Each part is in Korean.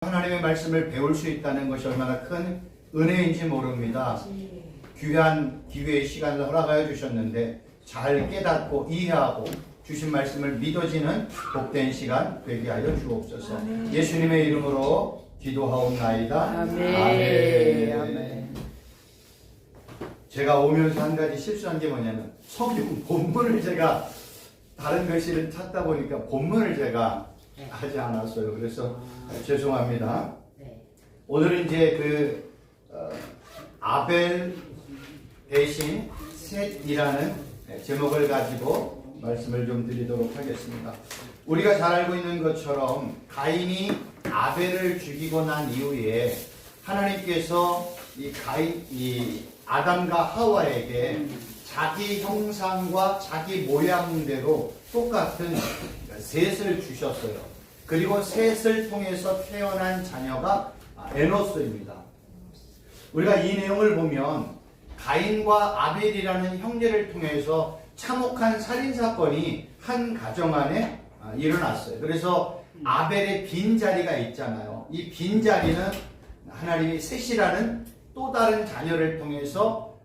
하나님의 말씀을 배울 수 있다는 것이 얼마나 큰 은혜인지 모릅니다. 귀한 기회의 시간을 허락하여 주셨는데 잘 깨닫고 이해하고 주신 말씀을 믿어지는 복된 시간 되게 하여 주옵소서. 아멘. 예수님의 이름으로 기도하옵나이다. 아멘. 아멘. 아멘. 제가 오면서 한 가지 실수한 게 뭐냐면 성경 본문을 제가 다른 글씨를 찾다 보니까 본문을 제가 하지 않았어요. 그래서 죄송합니다. 네. 오늘은 이제 아벨 대신 셋이라는 제목을 가지고 말씀을 좀 드리도록 하겠습니다. 우리가 잘 알고 있는 것처럼 가인이 아벨을 죽이고 난 이후에 하나님께서 이 아담과 하와에게 자기 형상과 자기 모양대로 똑같은 셋을 주셨어요. 그리고 셋을 통해서 태어난 자녀가 에노스입니다. 우리가 이 내용을 보면 가인과 아벨이라는 형제를 통해서 참혹한 살인사건이 한 가정 안에 일어났어요. 그래서 아벨의 빈자리가 있잖아요. 이 빈자리는 하나님이 셋이라는 또 다른 자녀를 통해서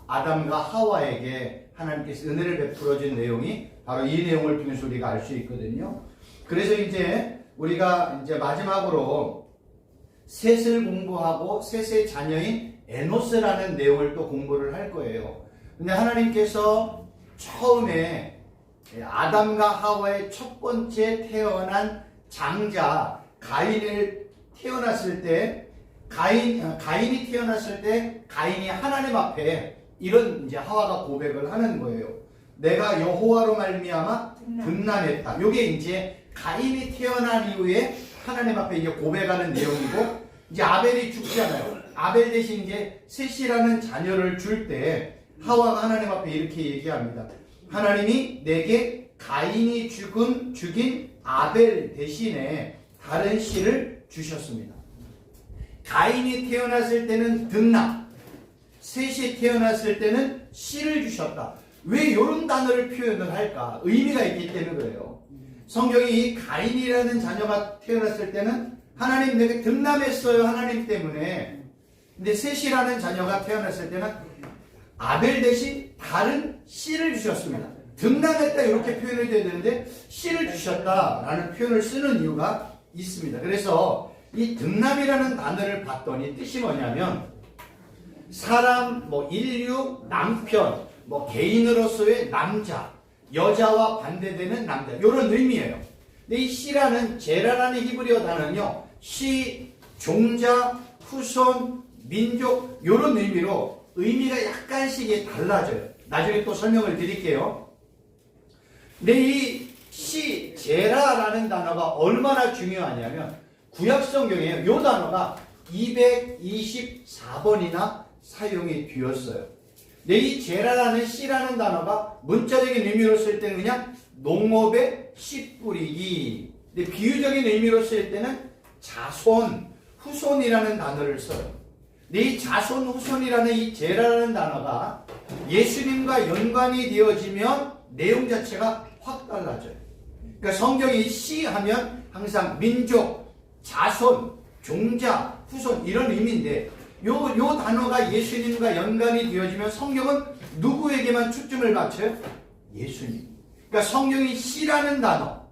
아담과 하와에게 하나님께서 은혜를 베풀어 준 내용이 바로 이 내용을 통해서 우리가 알 수 있거든요. 그래서 이제 우리가 이제 마지막으로 셋을 공부하고 셋의 자녀인 에노스라는 내용을 또 공부를 할 거예요. 근데 하나님께서 처음에 아담과 하와의 첫 번째 태어난 장자 가인을 태어났을 때 가인이 태어났을 때 가인이 하나님 앞에 이런 이제 하와가 고백을 하는 거예요. 내가 여호와로 말미암아 등남했다. 이게 이제 가인이 태어난 이후에 하나님 앞에 이제 고백하는 내용이고, 이제 아벨이 죽잖아요. 아벨 대신 이제 셋이라는 자녀를 줄 때 하와가 하나님 앞에 이렇게 얘기합니다. 하나님이 내게 가인이 죽인 아벨 대신에 다른 씨를 주셨습니다. 가인이 태어났을 때는 등남, 셋이 태어났을 때는 씨를 주셨다. 왜 이런 단어를 표현을 할까? 의미가 있기 때문에 그래요. 성경이 가인이라는 자녀가 태어났을 때는 하나님 내게 등남했어요. 하나님 때문에. 근데 셋이라는 자녀가 태어났을 때는 아벨 대신 다른 씨를 주셨습니다. 등남했다 이렇게 표현을 해야 되는데 씨를 주셨다라는 표현을 쓰는 이유가 있습니다. 그래서 이 등남이라는 단어를 봤더니 뜻이 뭐냐면 사람, 인류, 남편, 개인으로서의 남자, 여자와 반대되는 남자, 이런 의미예요. 근데 이 씨라는 제라라는 히브리어 단어는요, 씨, 종자, 후손, 민족, 이런 의미로 의미가 약간씩 달라져요. 나중에 또 설명을 드릴게요. 근데 이 씨, 제라라는 단어가 얼마나 중요하냐면 구약 성경에 이 단어가 224번이나 사용이 되었어요. 근데 이 제라라는 씨라는 단어가 문자적인 의미로 쓸 때는 그냥 농업의 씨 뿌리기. 근데 비유적인 의미로 쓸 때는 자손, 후손이라는 단어를 써요. 근데 이 자손, 후손이라는 이 제라라는 단어가 예수님과 연관이 되어지면 내용 자체가 확 달라져요. 그러니까 성경이 씨 하면 항상 민족, 자손, 종자, 후손 이런 의미인데 요 단어가 예수님과 연관이 되어지면 성경은 누구에게만 초점을 맞춰요? 예수님. 그러니까 성경이 씨라는 단어,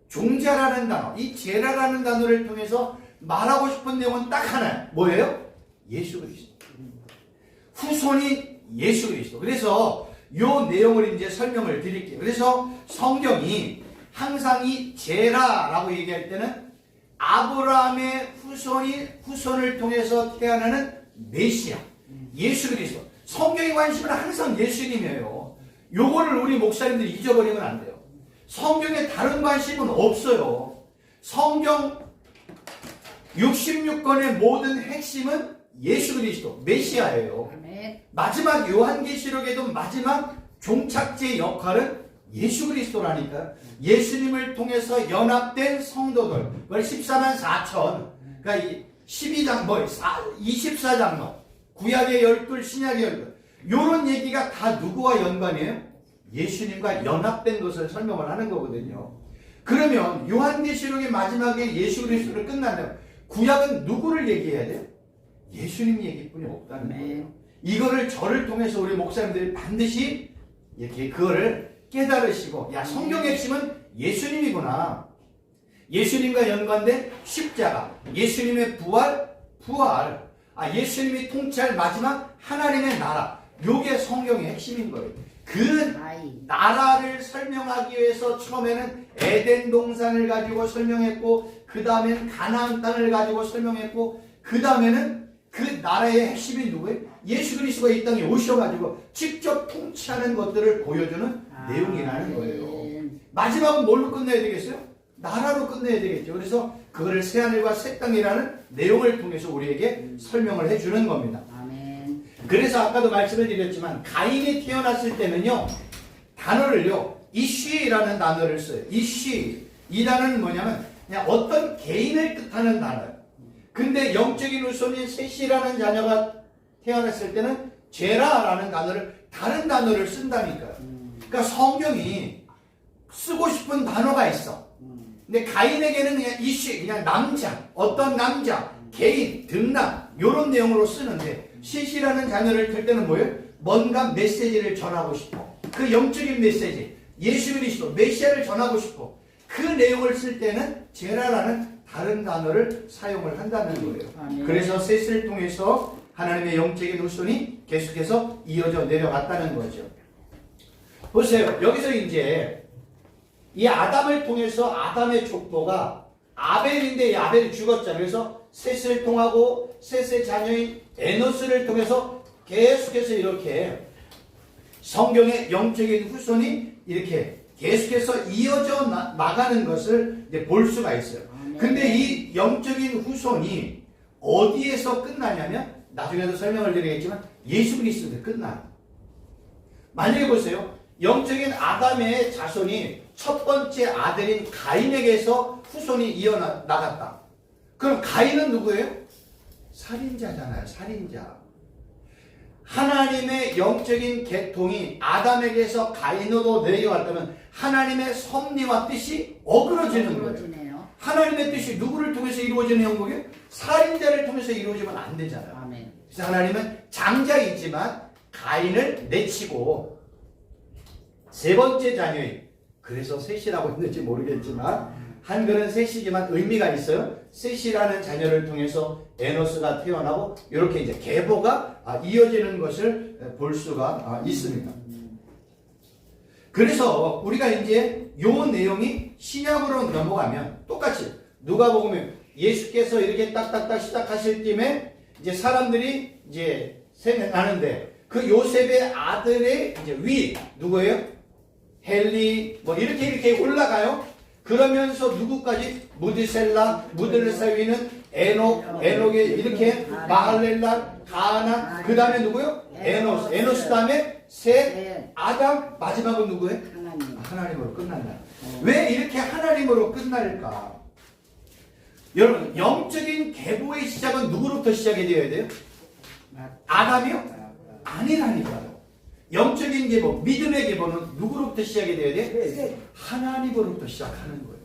종자라는 단어, 이 제라라는 단어를 통해서 말하고 싶은 내용은 딱 하나예요. 뭐예요? 예수 그리스도. 후손이 예수 그리스도. 그래서 요 내용을 이제 설명을 드릴게요. 그래서 성경이 항상 이 제라라고 얘기할 때는 아브라함의 후손을 통해서 태어나는 메시아, 예수 그리스도. 성경의 관심은 항상 예수님이에요. 요거를 우리 목사님들이 잊어버리면 안 돼요. 성경에 다른 관심은 없어요. 성경 66권의 모든 핵심은 예수 그리스도, 메시아예요. 마지막 요한계시록에도 마지막 종착지의 역할은 예수 그리스도라니까요. 예수님을 통해서 연합된 성도들, 그걸 14만 4천, 그러니까 24장로, 구약의 12, 신약의 12, 요런 얘기가 다 누구와 연관이에요? 예수님과 연합된 것을 설명을 하는 거거든요. 그러면 요한계시록의 마지막에 예수 그리스도를 끝난다면 구약은 누구를 얘기해야 돼요? 예수님 얘기뿐이 없다는 거예요. 이거를 저를 통해서 우리 목사님들이 반드시 이렇게 그거를 깨달으시고, 야, 성경의 핵심은 예수님이구나. 예수님과 연관된 십자가, 예수님의 부활, 예수님이 통치할 마지막 하나님의 나라. 요게 성경의 핵심인 거예요. 그 나라를 설명하기 위해서 처음에는 에덴 동산을 가지고 설명했고, 그 다음에는 가나안 땅을 가지고 설명했고, 그 다음에는 그 나라의 핵심이 누구예요? 예수 그리스도가 이 땅에 오셔가지고 직접 통치하는 것들을 보여주는 내용이라는 거예요. 마지막은 뭘로 끝내야 되겠어요? 나라로 끝내야 되겠죠. 그래서 그거를 새하늘과 새 땅이라는 내용을 통해서 우리에게 설명을 해주는 겁니다. 아멘. 그래서 아까도 말씀을 드렸지만 가인이 태어났을 때는요, 단어를요, 이쉬라는 단어를 써요. 이 단어는 뭐냐면 그냥 어떤 개인을 뜻하는 단어예요. 근데 영적인 후손인 셋이라는 자녀가 태어났을 때는 제라라는 단어를, 다른 단어를 쓴다니까요. 그러니까 성경이 쓰고 싶은 단어가 있어. 근데 가인에게는 그냥 이쉬, 그냥 남자, 어떤 남자, 개인, 등남, 요런 내용으로 쓰는데, 셋이라는 자녀를 들 때는 뭐예요? 뭔가 메시지를 전하고 싶어. 그 영적인 메시지, 예수 그리스도, 메시아를 전하고 싶어. 그 내용을 쓸 때는 제라라는 다른 단어를 사용을 한다는 거예요. 그래서 셋을 통해서 하나님의 영적인 후손이 계속해서 이어져 내려갔다는 거죠. 보세요. 여기서 이제 이 아담을 통해서 아담의 족보가 아벨인데, 이 아벨이 죽었잖아요. 그래서 셋을 통하고 셋의 자녀인 에노스를 통해서 계속해서 이렇게 성경의 영적인 후손이 이렇게 계속해서 이어져 나가는 것을 이제 볼 수가 있어요. 근데 이 영적인 후손이 어디에서 끝나냐면, 나중에도 설명을 드리겠지만 예수 그리스도에 끝나요. 만약에 보세요. 영적인 아담의 자손이 첫 번째 아들인 가인에게서 후손이 이어나갔다. 그럼 가인은 누구예요? 살인자잖아요. 살인자. 하나님의 영적인 계통이 아담에게서 가인으로 내려왔다면 하나님의 섭리와 뜻이 어그러지는 거예요. 하나님의 뜻이 누구를 통해서 이루어지는 형국이에요? 살인자를 통해서 이루어지면 안 되잖아요. 아멘. 그래서 하나님은 장자이지만 가인을 내치고 세 번째 자녀인, 그래서 셋이라고 했는지 모르겠지만 한글은 셋이지만 의미가 있어요. 셋이라는 자녀를 통해서 에노스가 태어나고 이렇게 이제 계보가 이어지는 것을 볼 수가 있습니다. 그래서 우리가 이제 요 내용이 신약으로 넘어가면 똑같이 누가복음에 예수께서 이렇게 딱딱딱 시작하실 때에 이제 사람들이 이제 생각나는데, 그 요셉의 아들의 이제 위 누구예요? 헬리 뭐 이렇게 올라가요. 그러면서 누구까지? 무들셀라 위는 에녹의 이렇게 마할렐라, 가나, 그 다음에 누구요? 에노스 다음에 셋, 아담, 마지막은 누구예요? 하나님으로 끝난다. 왜 이렇게 하나님으로 끝날까? 여러분, 영적인 계보의 시작은 누구로부터 시작이 되어야 돼요? 아담이요? 아니라니까요. 영적인 계보, 믿음의 계보는 누구로부터 시작이 되어야 돼? 하나님으로부터 시작하는 거예요.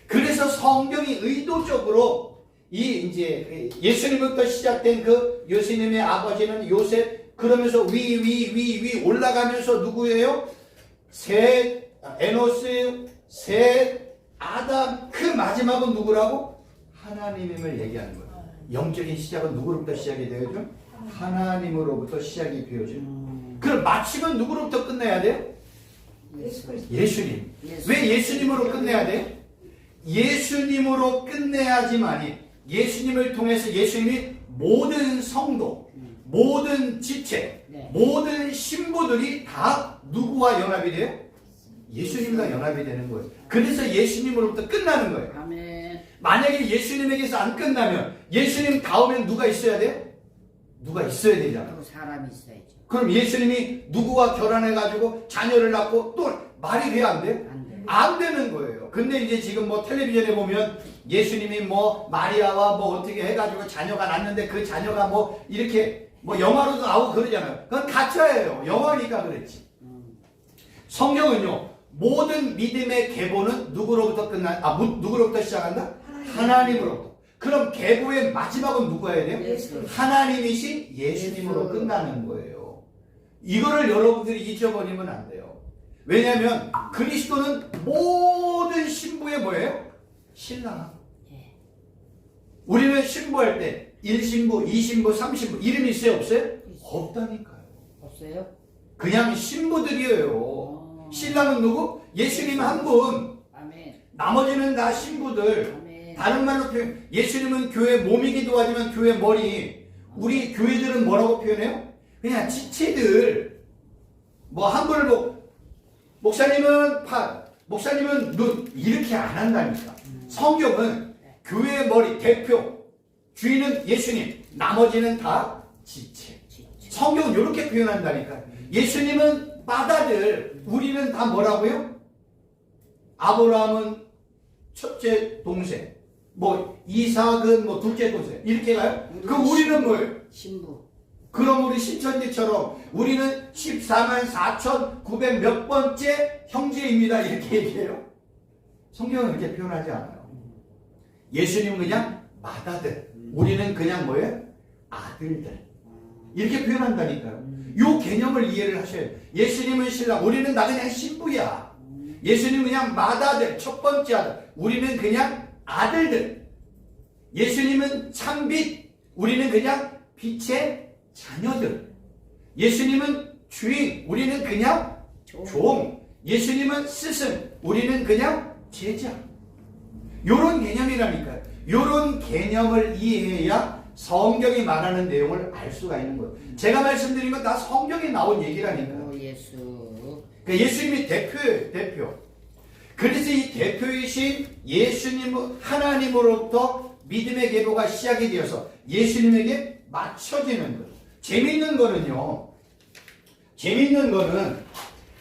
그래서 성경이 의도적으로 이 이제 예수님부터 시작된 그 예수님의 아버지는 요셉, 그러면서 위 올라가면서 누구예요? 셋, 에노스, 셋, 아담, 그 마지막은 누구라고? 하나님임을 얘기하는 거예요. 영적인 시작은 누구로부터 시작이 되어야죠? 하나님으로부터 시작이 되어져요. 그럼 마침은 누구로부터 끝내야 돼요? 예수님. 왜 예수님으로 끝내야 돼? 예수님으로 끝내야지만이, 예수님을 통해서 예수님이 모든 성도, 모든 지체, 모든 신부들이 다 누구와 연합이 돼요? 예수님과 연합이 되는 거예요. 그래서 예수님으로부터 끝나는 거예요. 아멘. 만약에 예수님에게서 안 끝나면 예수님 다음엔 누가 있어야 돼요? 누가 있어야 되잖아요. 사람이 있어야죠. 그럼 예수님이 누구와 결혼해가지고 자녀를 낳고 또 말이 돼, 안 돼? 안 되는 거예요. 근데 이제 지금 뭐 텔레비전에 보면 예수님이 뭐 마리아와 뭐 어떻게 해가지고 자녀가 낳는데 그 자녀가 뭐 이렇게 뭐 영화로도 나오고 그러잖아요. 그건 가짜예요. 영화니까 그랬지. 성경은요, 모든 믿음의 계보는 누구로부터 누구로부터 시작한다? 하나님으로부터. 그럼 계보의 마지막은 누가 해야 돼요? 예수. 하나님이신 예수님으로 예수. 끝나는 거예요. 이거를 여러분들이 잊어버리면 안 돼요. 왜냐하면 그리스도는 모든 신부의 뭐예요? 신랑. 예. 우리는 신부할 때 1신부, 2신부, 3신부 이름이 있어요? 없어요? 없다니까요. 없어요? 그냥 신부들이에요. 신랑은 누구? 예수님 한 분. 아멘. 나머지는 다 신부들. 아멘. 다른 말로 표현, 예수님은 교회 몸이기도 하지만 교회 머리. 우리 교회들은 뭐라고 표현해요? 그냥 지체들. 뭐 한 분을 목사님은 팔, 목사님은 눈 이렇게 안 한다니까. 성경은 교회의 머리 대표, 주인은 예수님, 나머지는 다 지체. 성경은 이렇게 표현한다니까. 예수님은 맏아들, 우리는 다 뭐라고요? 아브라함은 첫째 동생, 뭐 이삭은 뭐 둘째 동생 이렇게 가요? 그럼 우리는 뭐예요? 신부. 그럼 우리 신천지처럼 우리는 14만 4,900 몇 번째 형제입니다 이렇게 얘기해요? 성경은 그렇게 표현하지 않아요. 예수님은 그냥 맏아들, 우리는 그냥 뭐예요? 아들들 이렇게 표현한다니까요. 요 개념을 이해를 하셔야 돼요. 예수님은 신랑, 우리는 나 그냥 신부야. 예수님은 그냥 맏아들, 첫 번째 아들, 우리는 그냥 아들들. 예수님은 참빛, 우리는 그냥 빛의 자녀들. 예수님은 주인, 우리는 그냥 종. 예수님은 스승, 우리는 그냥 제자. 요런 개념이라니까요. 요런 개념을 이해해야 성경이 말하는 내용을 알 수가 있는 거예요. 제가 말씀드린 건 다 성경에 나온 얘기라니까요. 예수. 그러니까 예수님이 대표예요, 대표. 그래서 이 대표이신 예수님, 하나님으로부터 믿음의 계보가 시작이 되어서 예수님에게 맞춰지는 거예요. 재밌는 거는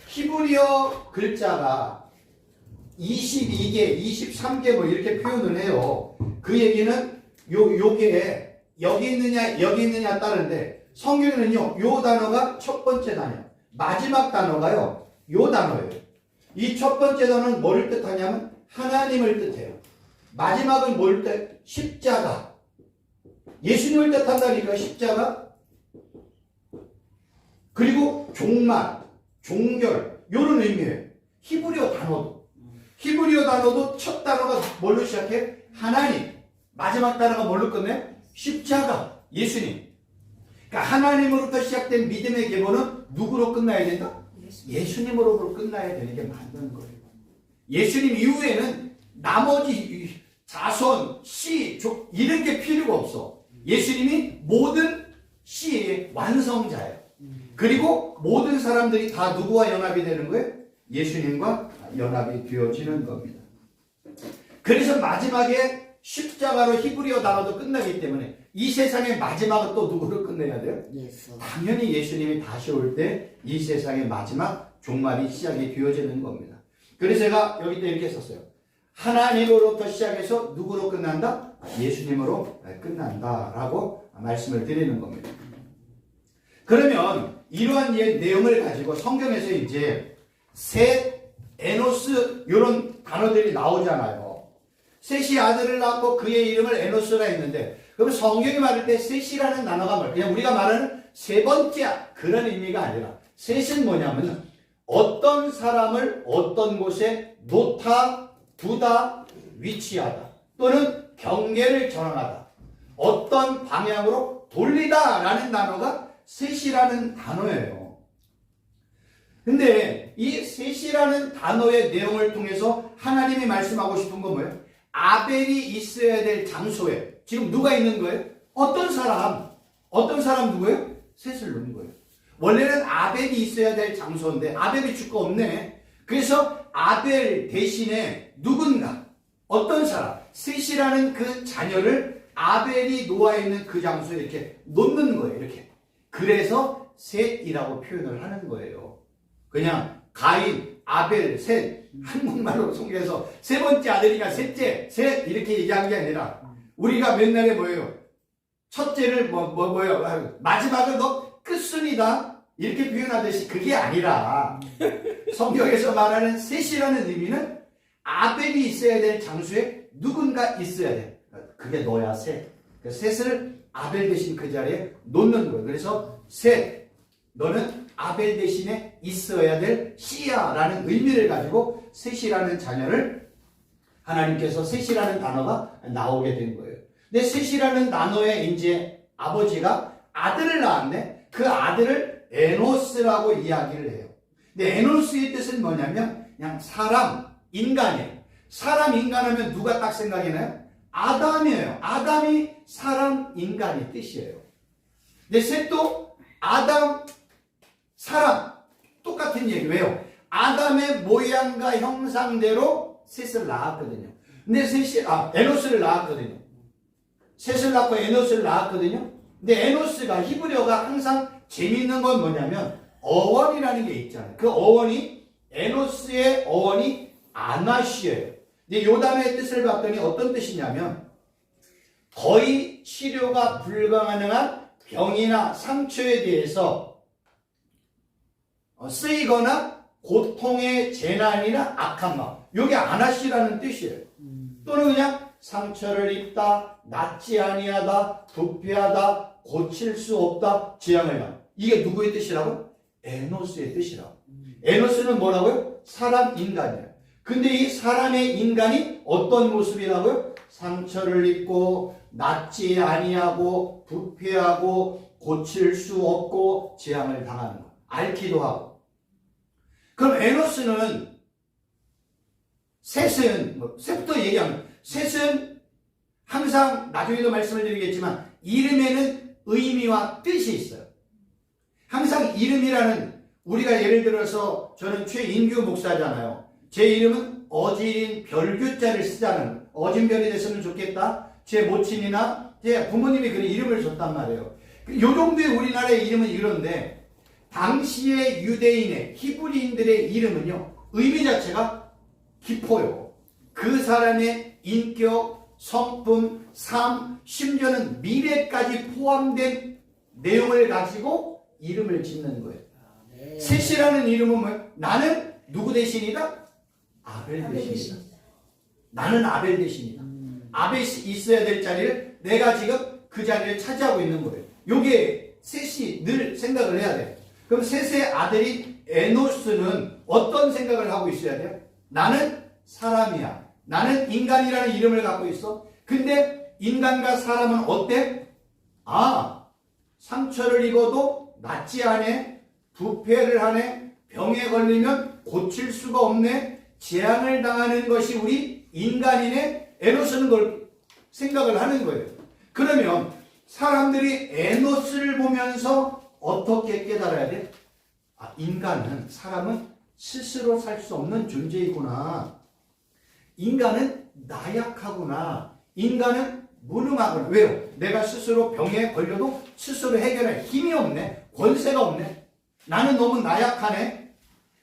히브리어 글자가 22개, 23개 뭐 이렇게 표현을 해요. 그 얘기는 요게 여기 있느냐 따른데 성경에는요, 요 단어가 첫 번째 단어, 마지막 단어가요, 요 단어예요. 이 첫 번째 단어는 뭐를 뜻하냐면 하나님을 뜻해요. 마지막은 뭘 뜻? 십자가. 예수님을 뜻한다니까, 십자가. 그리고 종말, 종결, 요런 의미예요. 히브리어 단어도 첫 단어가 뭘로 시작해? 하나님. 마지막 단어가 뭘로 끝내? 십자가, 예수님. 그러니까 하나님으로부터 시작된 믿음의 계보는 누구로 끝나야 된다? 예수님으로 끝나야 되는 게 맞는 거예요. 예수님 이후에는 나머지 자손, 씨, 족 이런 게 필요가 없어. 예수님이 모든 씨의 완성자예요. 그리고 모든 사람들이 다 누구와 연합이 되는 거예요? 예수님과 연합이 되어지는 겁니다. 그래서 마지막에 십자가로 히브리어 단어도 끝나기 때문에 이 세상의 마지막은 또 누구로 끝내야 돼요? 예수. 당연히 예수님이 다시 올 때 이 세상의 마지막 종말이 시작이 되어지는 겁니다. 그래서 제가 여기 때 이렇게 썼어요. 하나님으로부터 시작해서 누구로 끝난다? 예수님으로 끝난다라고 말씀을 드리는 겁니다. 그러면 이러한 내용을 가지고 성경에서 이제 셋, 에노스 이런 단어들이 나오잖아요. 셋이 아들을 낳고 그의 이름을 에노스라 했는데, 그럼 성경이 말할 때 셋이라는 단어가 뭘? 그냥 우리가 말하는 세 번째 그런 의미가 아니라, 셋은 뭐냐면 어떤 사람을 어떤 곳에 놓다, 두다, 위치하다, 또는 경계를 정하다, 어떤 방향으로 돌리다 라는 단어가 셋이라는 단어예요. 근데 이 셋이라는 단어의 내용을 통해서 하나님이 말씀하고 싶은 건 뭐예요? 아벨이 있어야 될 장소에 지금 누가 있는 거예요? 어떤 사람 누구예요? 셋을 놓은 거예요. 원래는 아벨이 있어야 될 장소인데 아벨이 죽고 없네. 그래서 아벨 대신에 누군가, 어떤 사람, 셋이라는 그 자녀를 아벨이 놓아있는 그 장소에 이렇게 놓는 거예요. 이렇게. 그래서 셋이라고 표현을 하는 거예요. 그냥 가인, 아벨, 셋, 한국말로 성경에서 세 번째 아들이니까 셋째, 셋 이렇게 얘기한 게 아니라, 우리가 맨날에 뭐예요? 첫째를 뭐예요? 마지막을 너 끝순이다 이렇게 표현하듯이 그게 아니라, 성경에서 말하는 셋이라는 의미는 아벨이 있어야 될 장소에 누군가 있어야 돼. 그게 너야 셋. 셋을 아벨 대신 그 자리에 놓는 거예요. 그래서 셋, 너는 아벨 대신에 있어야 될 씨야라는 의미를 가지고 셋이라는 자녀를 하나님께서 셋이라는 단어가 나오게 된 거예요. 근데 셋이라는 단어에 이제 아버지가 아들을 낳았네. 그 아들을 에노스라고 이야기를 해요. 근데 에노스의 뜻은 뭐냐면 그냥 사람, 인간이에요. 사람, 인간하면 누가 딱 생각이 나요? 아담이에요. 아담이 사람, 인간의 뜻이에요. 근데 셋도 아담, 사람 똑같은 얘기. 왜요? 아담의 모양과 형상대로 셋을 낳았거든요. 근데 에노스를 낳았거든요. 셋을 낳고 에노스를 낳았거든요. 근데 에노스가 히브리어가 항상 재미있는 건 뭐냐면 어원이라는 게 있잖아요. 그 어원이 에노스의 어원이 아나시예요. 근데 요담의 뜻을 봤더니 어떤 뜻이냐면 거의 치료가 불가능한 병이나 상처에 대해서 쓰이거나 고통의 재난이나 악한 마음. 요게 아나시라는 뜻이에요. 또는 그냥 상처를 입다, 낫지 아니하다, 부패하다, 고칠 수 없다, 재앙을 당한다. 이게 누구의 뜻이라고? 에노스의 뜻이라고. 에노스는 뭐라고요? 사람, 인간이에요. 근데 이 사람의 인간이 어떤 모습이라고요? 상처를 입고 낫지 아니하고 부패하고 고칠 수 없고 재앙을 당하는 거. 앓기도 하고. 그럼 에노스는 셋은 셋부터 얘기하면 셋은 항상 나중에도 말씀을 드리겠지만 이름에는 의미와 뜻이 있어요. 항상 이름이라는 우리가 예를 들어서 저는 최인규 목사잖아요. 제 이름은 어질인 별규자를 쓰자는 어진별이 됐으면 좋겠다. 제 모친이나 제 부모님이 그런 이름을 줬단 말이에요. 요 정도의 우리나라의 이름은 이런데 당시의 유대인의 히브리인들의 이름은요. 의미 자체가 깊어요. 그 사람의 인격, 성품, 삶, 심지어는 미래까지 포함된 내용을 가지고 이름을 짓는 거예요. 셋이라는 이름은 뭐예요? 나는 누구 대신이다? 아벨 대신이다. 나는 아벨 대신이다. 아벨이 있어야 될 자리를 내가 지금 그 자리를 차지하고 있는 거예요. 요게 셋이 늘 생각을 해야 돼요. 그럼 셋의 아들이 에노스는 어떤 생각을 하고 있어야 돼요? 나는 사람이야. 나는 인간이라는 이름을 갖고 있어. 근데 인간과 사람은 어때? 상처를 입어도 낫지 않네. 부패를 하네. 병에 걸리면 고칠 수가 없네. 재앙을 당하는 것이 우리 인간이네. 에노스는 걸 생각을 하는 거예요. 그러면 사람들이 에노스를 보면서 어떻게 깨달아야 돼? 인간은, 사람은 스스로 살 수 없는 존재이구나. 인간은 나약하구나. 인간은 무능하구나. 왜요? 내가 스스로 병에 걸려도 스스로 해결할 힘이 없네. 권세가 없네. 나는 너무 나약하네.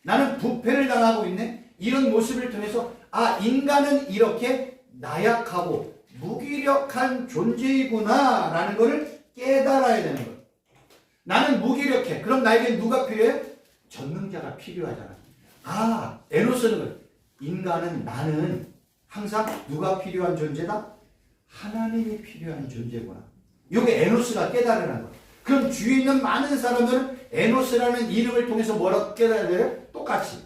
나는 부패를 당하고 있네. 이런 모습을 통해서 인간은 이렇게 나약하고 무기력한 존재이구나 라는 것을 깨달아야 되는 거예요. 나는 무기력해. 그럼 나에게 누가 필요해? 전능자가 필요하잖아. 에노스는 인간은, 나는 항상 누가 필요한 존재다? 하나님이 필요한 존재구나. 이게 에노스가 깨달으라는 거예요. 그럼 주위에 있는 많은 사람들은 에노스라는 이름을 통해서 뭐라고 깨달아야 돼요? 똑같이.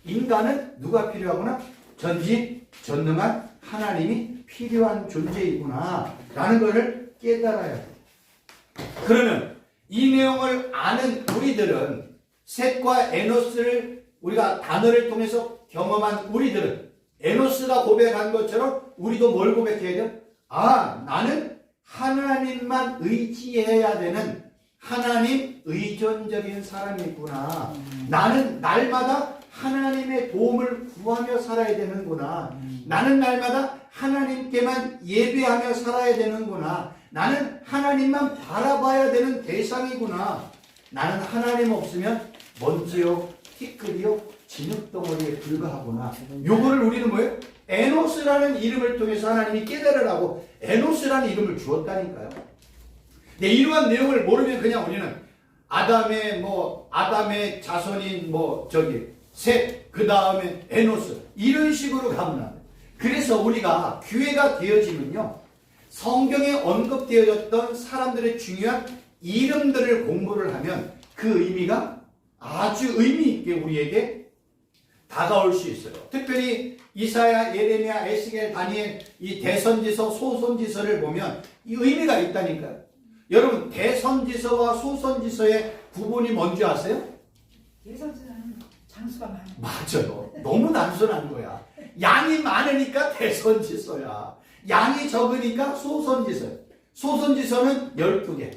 인간은 누가 필요하구나? 전지전능한 하나님이 필요한 존재이구나 라는 것을 깨달아야 돼요. 그러면 이 내용을 아는 우리들은 셋과 에노스를 우리가 단어를 통해서 경험한 우리들은 에노스가 고백한 것처럼 우리도 뭘 고백해야 돼요? 나는 하나님만 의지해야 되는 하나님 의존적인 사람이구나. 나는 날마다 하나님의 도움을 구하며 살아야 되는구나. 나는 날마다 하나님께만 예배하며 살아야 되는구나. 나는 하나님만 바라봐야 되는 대상이구나. 나는 하나님 없으면 먼지요, 티끌이요, 진흙덩어리에 불과하구나. 요거를 우리는 뭐예요? 에노스라는 이름을 통해서 하나님이 깨달으라고 에노스라는 이름을 주었다니까요. 근데 이러한 내용을 모르면 그냥 우리는 아담의 자손인 셋, 그 다음에 에노스 이런 식으로 가면 안 돼요. 그래서 우리가 교회가 되어지면요, 성경에 언급되어졌던 사람들의 중요한 이름들을 공부를 하면 그 의미가 아주 의미 있게 우리에게 다가올 수 있어요. 특별히 이사야, 예레미야, 에스겔, 다니엘 이 대선지서, 소선지서를 보면 이 의미가 있다니까요. 여러분 대선지서와 소선지서의 구분이 뭔지 아세요? 대선지서는 장수가 많아. 맞아요. 너무 단순한 거야. 양이 많으니까 대선지서야. 양이 적으니까 소선지서야. 소선지서는 12개.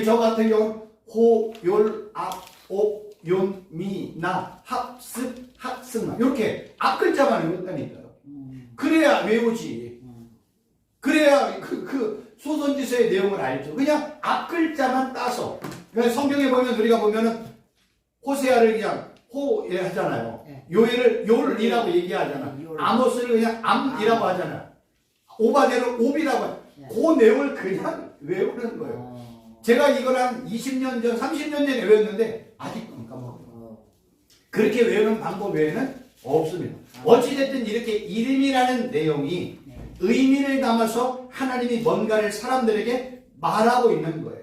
저 같은 경우는 호, 열, 압, 옥, 윤, 미, 나, 합습, 합승 이렇게 앞글자만 외웠다니까요. 그래야 외우지. 그래야 그 소선지서의 내용을 알죠. 그냥 앞글자만 따서. 그러니까 성경에 보면 우리가 보면은 호세아를 그냥 호에 하잖아요. 네. 요엘을 요일이라고 얘기하잖아. 아모스를 그냥 암이라고 하잖아. 오바데를 옵이라고 하잖아. 그 내용을 그냥 외우는 거예요. 제가 이걸 한 20년 전, 30년 전에 외웠는데 아직도 안 까먹어요. 그렇게 외우는 방법 외에는 없습니다. 어찌됐든 이렇게 이름이라는 내용이 의미를 담아서 하나님이 뭔가를 사람들에게 말하고 있는 거예요.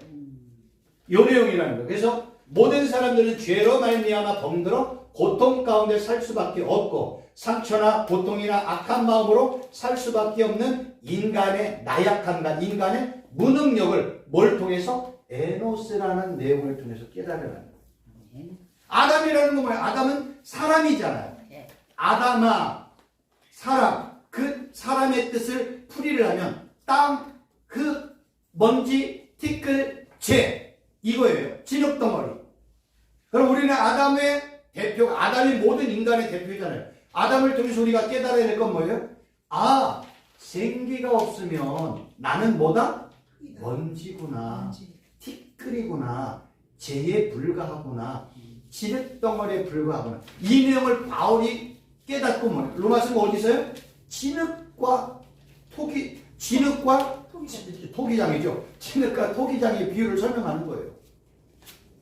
이 내용이라는 거예요. 그래서 모든 사람들은 죄로 말미암아 병들어 고통 가운데 살 수밖에 없고 상처나 고통이나 악한 마음으로 살 수밖에 없는 인간의 나약함과 인간의 무능력을 뭘 통해서? 에노스라는 내용을 통해서 깨달으라는 거예요. 아담이라는 건 뭐예요? 아담은 사람이잖아요. 아담아, 사람. 그 사람의 뜻을 풀이를 하면 땅, 그 먼지, 티끌, 재 이거예요. 진흙덩어리. 그럼 우리는 아담의 대표, 아담이 모든 인간의 대표잖아요. 아담을 통해서 우리가 깨달아야 될 건 뭐예요? 아, 생기가 없으면 나는 뭐다? 먼지구나. 티끌이구나. 재에 불과하구나. 진흙덩어리에 불과하구나. 이 내용을 바울이 깨닫고 뭐예요? 로마서는 어디서요? 진흙과 토기장이죠. 진흙과 토기장의 비유를 설명하는 거예요.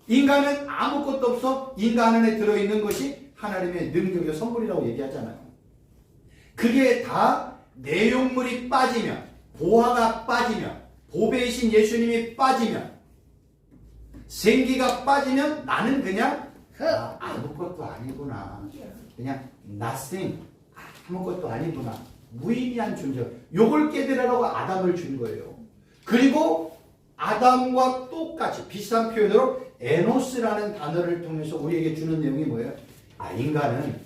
인간은 아무것도 없어. 인간 안에 들어있는 것이 하나님의 능력의 선물이라고 얘기하잖아요. 그게 다 내용물이 빠지면, 보화가 빠지면, 보배이신 예수님이 빠지면, 생기가 빠지면 나는 그냥 아무것도 아니구나. 그냥 nothing. 아무것도 아니구나. 무의미한 존재. 요걸 깨달으라고 아담을 준 거예요. 그리고 아담과 똑같이 비슷한 표현으로 에노스라는 단어를 통해서 우리에게 주는 내용이 뭐예요? 아, 인간은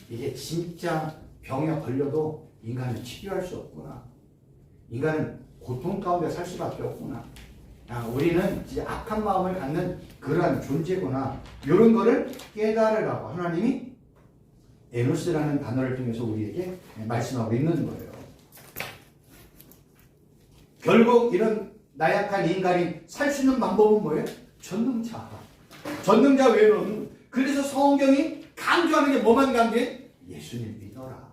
이게 진짜 병에 걸려도 인간은 치료할 수 없구나. 인간은 고통 가운데 살 수밖에 없구나. 우리는 이제 악한 마음을 갖는 그러한 존재구나. 이런 거를 깨달으라고 하나님이 에노스라는 단어를 통해서 우리에게 말씀하고 있는 거예요. 결국 이런 나약한 인간이 살 수 있는 방법은 뭐예요? 전능자. 전능자 외에는 그래서 성경이 강조하는 게 뭐만 강조해? 예수님 믿어라.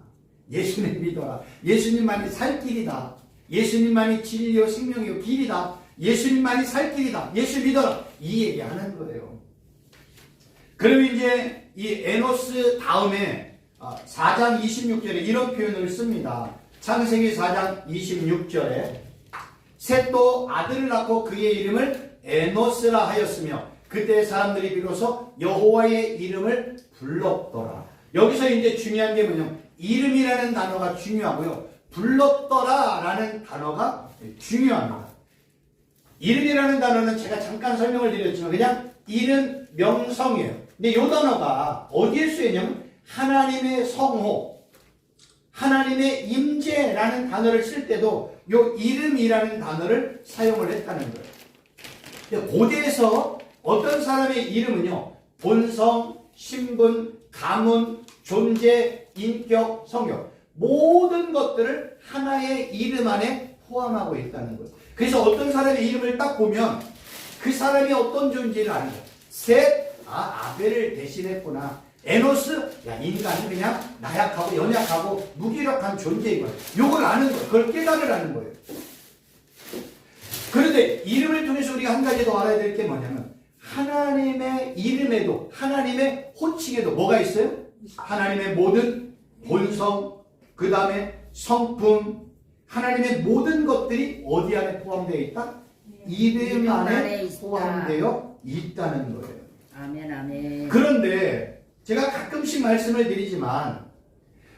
예수님 믿어라. 예수님만이 살 길이다. 예수님만이 진리요 생명이요 길이다. 예수님만이 살 길이다. 예수 믿어라. 이 얘기하는 거예요. 그럼 이제 이 에노스 다음에 4장 26절에 이런 표현을 씁니다. 창세기 4장 26절에 셋도 아들을 낳고 그의 이름을 에노스라 하였으며 그때 사람들이 비로소 여호와의 이름을 불렀더라. 여기서 이제 중요한 게 뭐냐면 이름이라는 단어가 중요하고요. 불렀더라라는 단어가 중요합니다. 이름이라는 단어는 제가 잠깐 설명을 드렸지만 그냥 이름 명성이에요. 근데 이 단어가 어디에 쓰이냐면 하나님의 성호, 하나님의 임재라는 단어를 쓸 때도 이 이름이라는 단어를 사용을 했다는 거예요. 고대에서 어떤 사람의 이름은요, 본성, 신분, 가문, 존재, 인격, 성격 모든 것들을 하나의 이름 안에 포함하고 있다는 거예요. 그래서 어떤 사람의 이름을 딱 보면 그 사람이 어떤 존재를 아는 거예요. 셋, 아벨을 대신했구나. 에노스, 인간은 그냥 나약하고 연약하고 무기력한 존재이거든요. 요걸 아는 거예요. 그걸 깨달으라는 거예요. 그런데 이름을 통해서 우리가 한 가지 더 알아야 될 게 뭐냐면 하나님의 이름에도 하나님의 호칭에도 뭐가 있어요? 하나님의 모든 본성, 그 다음에 성품, 하나님의 모든 것들이 어디 안에 포함되어 있다? 이름 안에 포함되어 있다는 거예요. 아멘, 아멘. 그런데 제가 가끔씩 말씀을 드리지만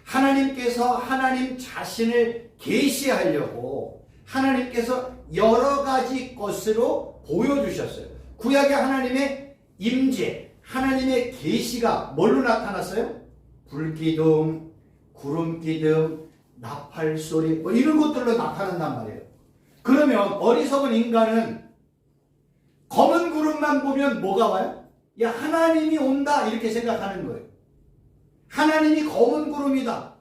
하나님께서 하나님 자신을 계시하려고 하나님께서 여러 가지 것으로 보여주셨어요. 구약의 하나님의 임재, 하나님의 계시가 뭘로 나타났어요? 불기둥, 구름기둥, 나팔소리 뭐 이런 것들로 나타난단 말이에요. 그러면 어리석은 인간은 검은 구름만 보면 뭐가 와요? 야, 하나님이 온다 이렇게 생각하는 거예요. 하나님이 검은 구름이다.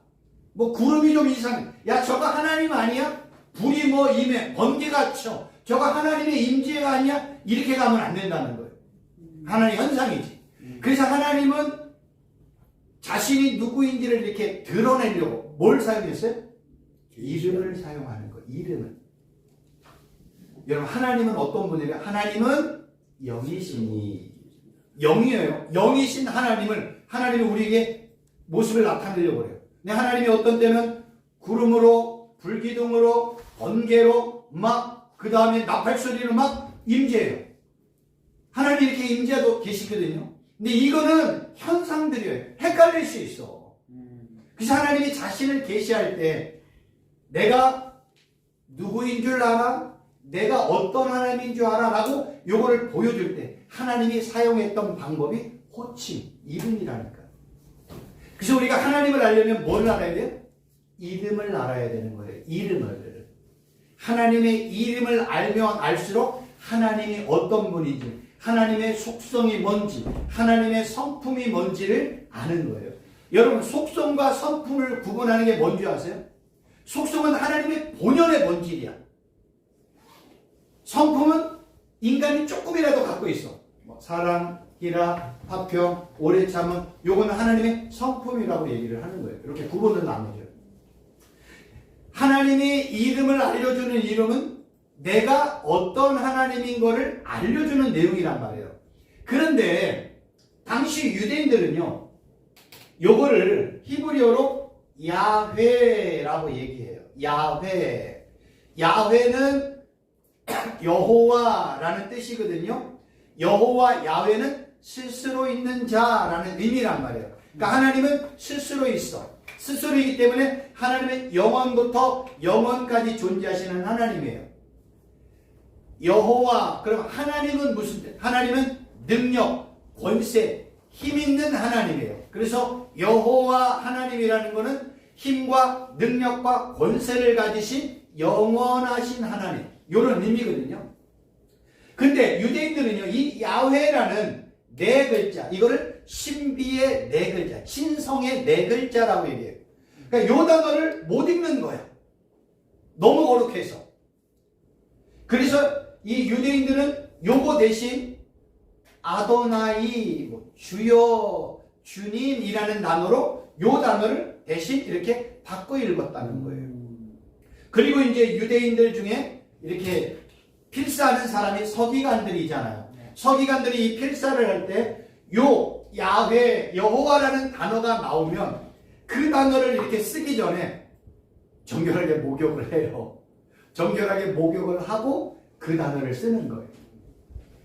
뭐 구름이 좀 이상해. 야, 저거 하나님 아니야? 불이 뭐 임해, 번개가 쳐. 저거 하나님의 임재가 아니야? 이렇게 가면 안 된다는 거예요. 하나님 현상이지. 그래서 하나님은 자신이 누구인지를 이렇게 드러내려고 뭘 사용했어요? 이름을 사용하는 거예요. 이름을. 여러분, 하나님은 어떤 분이에요? 하나님은 영이시니. 영이에요. 영이신 하나님이 우리에게 모습을 나타내려고 그래요. 근데 하나님이 어떤 때는 구름으로, 불기둥으로, 번개로, 그 다음에 나팔소리로 막 임재해요. 하나님이 이렇게 임재도 계시거든요. 근데 이거는 현상들이에요. 헷갈릴 수 있어. 그래서 하나님이 자신을 계시할 때 내가 누구인 줄 알아? 내가 어떤 하나님인 줄 알아? 라고 요거를 보여줄 때 하나님이 사용했던 방법이 호칭, 이름이라니까. 그래서 우리가 하나님을 알려면 뭘 알아야 돼요? 이름을 알아야 되는 거예요. 이름을. 하나님의 이름을 알면 알수록 하나님이 어떤 분인지, 하나님의 속성이 뭔지, 하나님의 성품이 뭔지를 아는 거예요. 여러분, 속성과 성품을 구분하는 게 뭔지 아세요? 속성은 하나님의 본연의 본질이야. 성품은 인간이 조금이라도 갖고 있어. 사랑, 희라, 화평, 오래 참은, 요거는 하나님의 성품이라고 얘기를 하는 거예요. 이렇게 구분을 나누죠. 하나님의 이름을 알려주는 이름은 내가 어떤 하나님인 거를 알려주는 내용이란 말이에요. 그런데 당시 유대인들은요, 요거를 히브리어로 야훼라고 얘기해요. 야훼. 야훼는 여호와라는 뜻이거든요. 여호와 야훼는 스스로 있는 자라는 의미란 말이에요. 그러니까 하나님은 스스로 있어. 스스로이기 때문에 하나님은 영원부터 영원까지 존재하시는 하나님이에요. 여호와, 그럼 하나님은 무슨 뜻? 하나님은 능력, 권세, 힘 있는 하나님이에요. 그래서 여호와 하나님이라는 것은 힘과 능력과 권세를 가지신 영원하신 하나님, 이런 의미거든요. 근데 유대인들은요, 이 야훼라는 네 글자, 이거를 신비의 네 글자, 신성의 네 글자라고 얘기해요. 그러니까 이 단어를 못 읽는 거야. 너무 거룩해서. 그래서 이 유대인들은 요거 대신 아도나이, 주여, 주님이라는 단어로 요 단어를 대신 이렇게 바꿔 읽었다는 거예요. 그리고 이제 유대인들 중에 이렇게 필사하는 사람이 서기관들이잖아요. 서기관들이 이 필사를 할 때 요 야훼, 여호와라는 단어가 나오면 그 단어를 이렇게 쓰기 전에 정결하게 목욕을 해요. 정결하게 목욕을 하고 그 단어를 쓰는 거예요.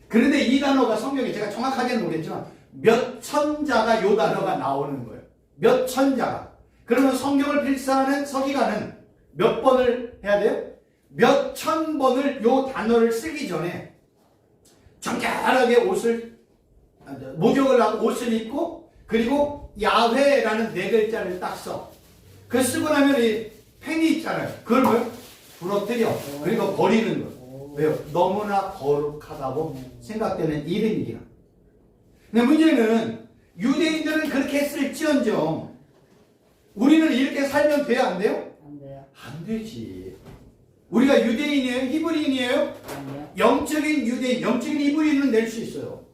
그런데 이 단어가 성경에 제가 정확하게는 모르겠지만 몇 천자가 요 단어가 나오는 거예요. 몇 천자가. 그러면 성경을 필사하는 서기관은 몇 번을 해야 돼요? 몇 천 번을 요 단어를 쓰기 전에 정결하게 목욕을 하고 옷을 입고, 그리고 야훼라는 네 글자를 딱 써. 그 쓰고 나면 이 펜이 있잖아요. 그걸 뭐요? 부러뜨려. 그리고 버리는 거예요. 왜요? 너무나 거룩하다고 생각되는 이름이기라. 근데 문제는 유대인들은 그렇게 쓸지언정 우리는 이렇게 살면 돼요? 안 돼요? 안 돼요. 안 되지. 우리가 유대인이에요? 히브리인이에요? 아니요. 영적인 유대인, 영적인 히브리인은 낼 수 있어요.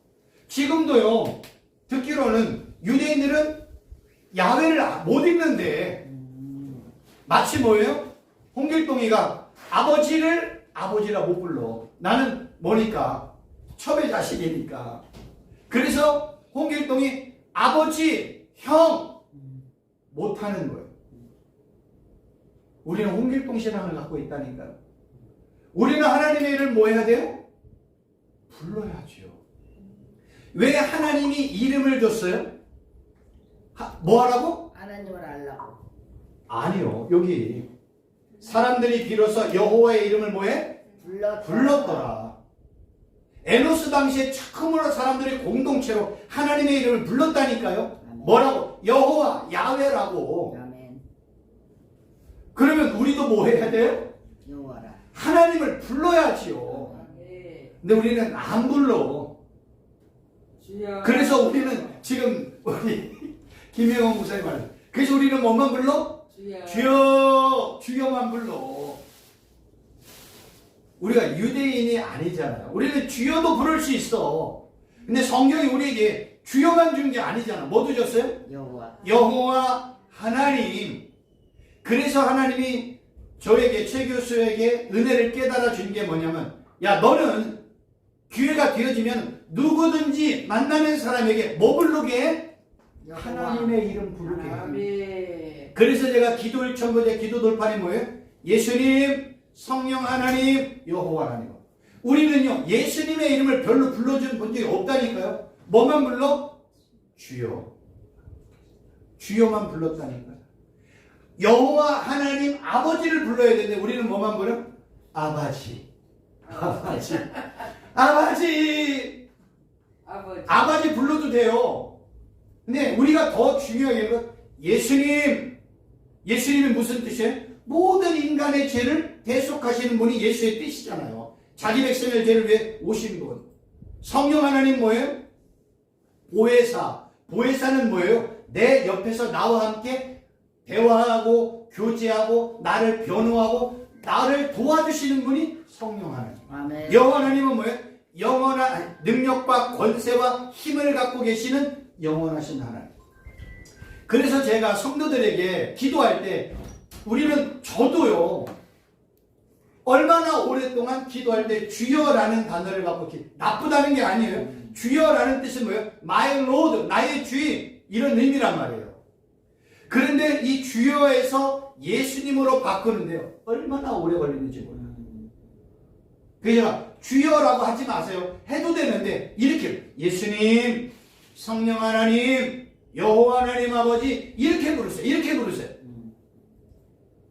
지금도요, 듣기로는 유대인들은 야훼를 못 읽는데 마치 뭐예요? 홍길동이가 아버지를 아버지라 못 불러. 나는 뭐니까? 첩의 자식이니까. 그래서 홍길동이 아버지, 형 못하는 거예요. 우리는 홍길동 신앙을 갖고 있다니까요. 우리는 하나님의 이름을 뭐 해야 돼요? 불러야죠. 왜 하나님이 이름을 줬어요? 뭐 하라고? 하나님을 알라고. 아니요. 여기 사람들이 비로소 여호와의 이름을 뭐해? 불렀더라. 에노스 당시에 처음으로 사람들이 공동체로 하나님의 이름을 불렀다니까요. 뭐라고? 여호와, 야훼라고. 아멘. 그러면 우리도 뭐 해야 돼요? 여호와라. 하나님을 불러야지요. 근데 우리는 안 불러. 그래서 우리는 지금 우리 김영원 목사님 말씀. 그래서 우리는 뭐만 불러? 주여, 주여만 불러. 우리가 유대인이 아니잖아요. 우리는 주여도 부를 수 있어. 근데 성경이 우리에게 주여만 준 게 아니잖아. 뭐 주셨어요? 여호와. 여호와 하나님. 그래서 하나님이 저에게, 최 교수에게 은혜를 깨달아 준 게 뭐냐면, 야, 너는 기회가 되어지면 누구든지 만나는 사람에게 뭐 부르게 해? 하나님의 이름 부르게 해. 그래서 제가 기도 1천번째 기도 돌판이 뭐예요? 예수님, 성령 하나님, 여호와 하나님. 우리는요, 예수님의 이름을 별로 불러준 본 적이 없다니까요. 뭐만 불러? 주여. 주여만 불렀다니까요. 여호와 하나님 아버지를 불러야 되는데 우리는 뭐만 불러? 아버지. 아버지. 아버지. 아버지 불러도 돼요. 근데 우리가 더 중요하게 건 예수님. 예수님이 무슨 뜻이에요? 모든 인간의 죄를 대속하시는 분이 예수의 뜻이잖아요. 자기 백성의 죄를 위해 오신 분. 성령 하나님 뭐예요? 보혜사. 보혜사는 뭐예요? 내 옆에서 나와 함께 대화하고 교제하고 나를 변호하고 나를 도와주시는 분이 성령 하나님. 아멘. 여호와 하나님은 뭐예요? 영원한 능력과 권세와 힘을 갖고 계시는 영원하신 하나님. 그래서 제가 성도들에게 기도할 때 우리는 저도요 얼마나 오랫동안 기도할 때 주여라는 단어를 갖고 나쁘다는 게 아니에요. 주여라는 뜻은 뭐예요? My Lord, 나의 주인, 이런 의미란 말이에요. 그런데 이 주여에서 예수님으로 바꾸는데요 얼마나 오래 걸리는지 몰라요. 그래서 주여라고 하지 마세요. 해도 되는데 이렇게 예수님, 성령 하나님, 여호와 하나님 아버지 이렇게 부르세요. 이렇게 부르세요.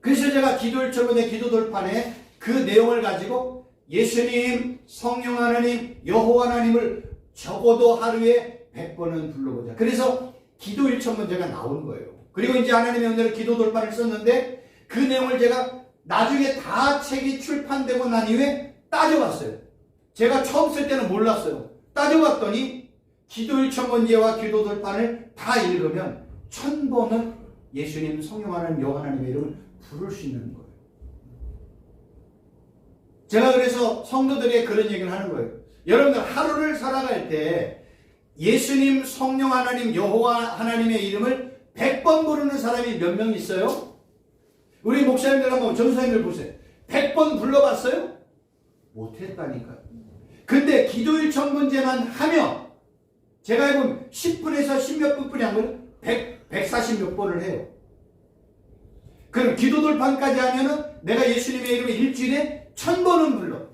그래서 제가 기도 1절문의 기도 돌판에 그 내용을 가지고 예수님, 성령 하나님, 여호와 하나님을 적어도 하루에 100번은 불러보자. 그래서 기도 1천문제가 나온 거예요. 그리고 이제 하나님의 은혜로 기도 돌판을 썼는데 그 내용을 제가 나중에 다 책이 출판되고 난 이후에 따져봤어요. 제가 처음 쓸 때는 몰랐어요. 따져봤더니 기도 1천문제와 기도 돌판을 다 읽으면 1000번은 예수님, 성령 하나님, 여호와 하나님의 이름을 부를 수 있는 거예요. 제가 그래서 성도들에게 그런 얘기를 하는 거예요. 여러분들 하루를 살아갈 때 예수님, 성령 하나님, 여호와 하나님의 이름을 100번 부르는 사람이 몇 명 있어요? 우리 목사님들 한번 전사님들 보세요. 100번 불러봤어요? 못했다니까요. 근데 기도 1천문제만 하면 제가 해보면 10분에서 10몇 분뿐이 안 걸려 140 몇 번을 해요. 그럼 기도 돌판까지 하면은 내가 예수님의 이름을 일주일에 1000번은 불러.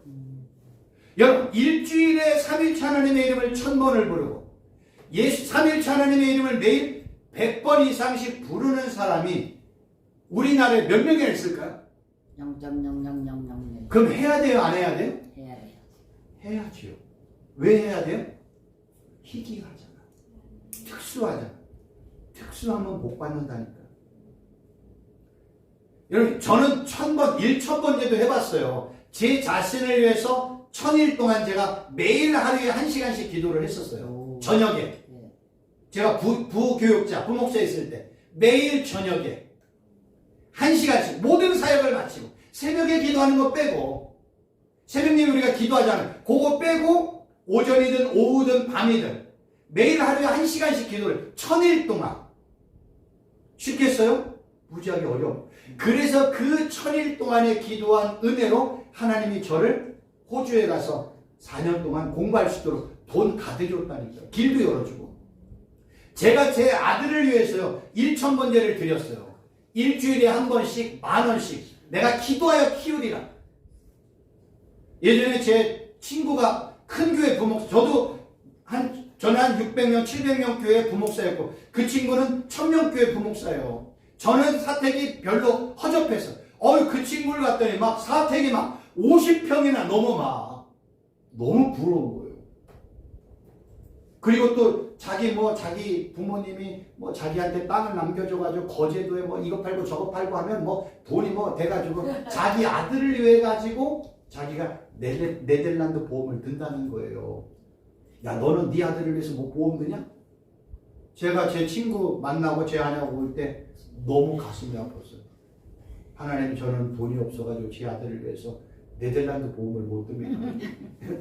여러분 일주일에 3일차 하나님의 이름을 1000번을 부르고 3일차 하나님의 이름을 매일 100번 이상씩 부르는 사람이 우리나라에 몇 명이나 있을까요? 0.0000. 그럼 해야 돼요? 안 해야 돼요? 해야 돼요. 해야지요. 왜 해야 돼요? 희귀하잖아. 특수하잖아. 특수하면 못 받는다니까. 여러분 저는 1000번, 1000번째도 해봤어요. 제 자신을 위해서 1000일 동안 제가 매일 하루에 1시간씩 기도를 했었어요. 저녁에. 제가 부교육자, 부목사 있을 때 매일 저녁에 1시간씩 모든 사역을 마치고 새벽에 기도하는 거 빼고 새벽 예배 우리가 기도하잖아요. 그거 빼고 오전이든 오후든 밤이든 매일 하루에 1시간씩 기도를 1000일 동안. 쉽겠어요? 무지하게 어려워. 그래서 그 1000일 동안에 기도한 은혜로 하나님이 저를 호주에 가서 4년 동안 공부할 수 있도록 돈 가득 줬다니까요. 길도 열어주고. 제가 제 아들을 위해서요 1000번제를 드렸어요. 일주일에 한 번씩 10,000원씩 내가 기도하여 키우리라. 예전에 제 친구가 큰 교회 부목사, 저는 한 600명, 700명 교회 부목사였고 그 친구는 1000명 교회 부목사예요. 저는 사택이 별로 허접해서 그 친구를 갔더니 막 사택이 막 50평이나 넘어 막 너무 부러운 거예요. 그리고 또 자기 부모님이 자기한테 땅을 남겨줘가지고 거제도에 이거 팔고 저거 팔고 하면 돈이 돼가지고 자기 아들을 위해 가지고 자기가 네덜란드 보험을 든다는 거예요. 야, 너는 네 아들을 위해서 보험 드냐? 제가 제 친구 만나고 제 아내하고 올 때 너무 가슴이 아팠어요. 하나님, 저는 돈이 없어가지고 제 아들을 위해서 네덜란드 보험을 못 듭니다.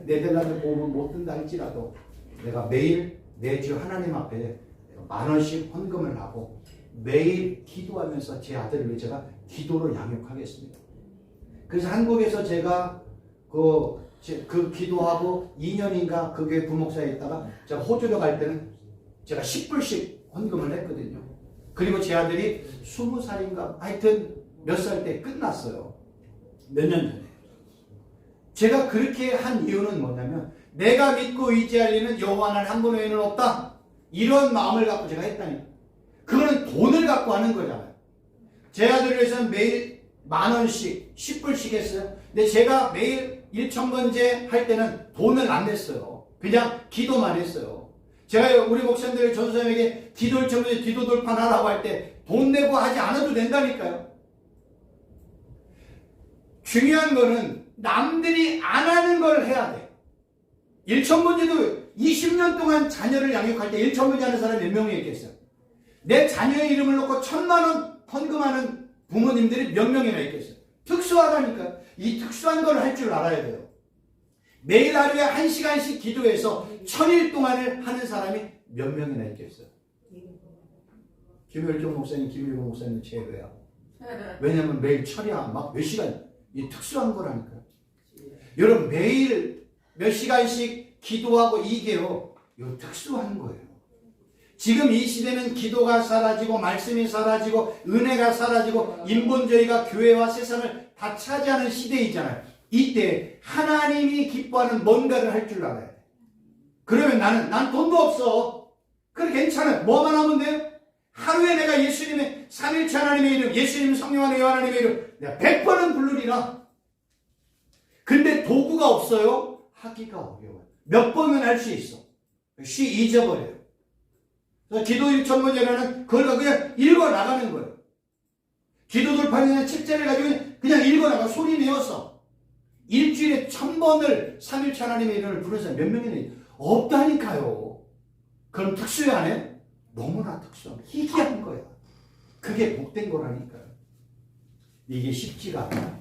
네덜란드 보험을 못 든다 할지라도 내가 매일 매주 하나님 앞에 10,000원씩 헌금을 하고 매일 기도하면서 제 아들을 위해 제가 기도로 양육하겠습니다. 그래서 한국에서 제가 그 기도하고 2년인가 그 교회 부목사에 있다가 제가 호주로 갈 때는 제가 10불씩 헌금을 했거든요. 그리고 제 아들이 20살인가 하여튼 몇 살 때 끝났어요. 몇 년 전에. 제가 그렇게 한 이유는 뭐냐면 내가 믿고 의지할 이는 여호와 하나님 한 분 외에는 없다. 이런 마음을 갖고 제가 했다니까. 그거는 돈을 갖고 하는 거잖아요. 제 아들을 위해서는 매일 10,000원씩 10불씩 했어요. 근데 제가 매일 1,000번째 할 때는 돈을 안 냈어요. 그냥 기도만 했어요. 제가 우리 목사님들 전도사님에게 기도 1,000번째 기도 돌판하라고 할 때 돈 내고 하지 않아도 된다니까요. 중요한 거는 남들이 안 하는 걸 해야 돼. 1,000번째도 20년 동안 자녀를 양육할 때 1,000번째 하는 사람이 몇 명이 있겠어요? 내 자녀의 이름을 놓고 1,000,000원 헌금하는 부모님들이 몇 명이나 있겠어요? 특수하다니까요. 이 특수한 걸 할 줄 알아야 돼요. 매일 하루에 1시간씩 기도해서 1000일 동안을 하는 사람이 몇 명이나 있겠어요? 김열정 목사님, 김일봉 목사님 제외야. 왜냐면 매일 철야 막 몇 시간, 이 특수한 거라니까요. 여러분 매일 몇 시간씩 기도하고 이게요, 이거 특수한 거예요. 지금 이 시대는 기도가 사라지고 말씀이 사라지고 은혜가 사라지고 인본주의가 교회와 세상을 다 차지하는 시대이잖아요. 이때 하나님이 기뻐하는 뭔가를 할 줄 알아야 돼. 그러면 난 돈도 없어. 그래 괜찮아. 뭐만 하면 돼요? 하루에 내가 예수님의 삼일체 하나님의 이름, 예수님 성령 하나님 하나님의 이름 내가 100번은 부르리라. 근데 도구가 없어요? 하기가 어려워요. 몇 번은 할 수 있어. 잊어버려요. 그래서 기도 1,000번째라는 그걸 그냥 읽어 나가는 거예요. 기도 돌판이나 책자를 가지고 그냥 읽어 나가 소리 내어서 일주일에 1,000번을 삼일체 하나님의 이름을 부르는 사람 몇 명이나 없다니까요. 그럼 특수해 안 해? 너무나 특수한 희귀한 거야. 그게 복된 거라니까요. 이게 쉽지가 않아.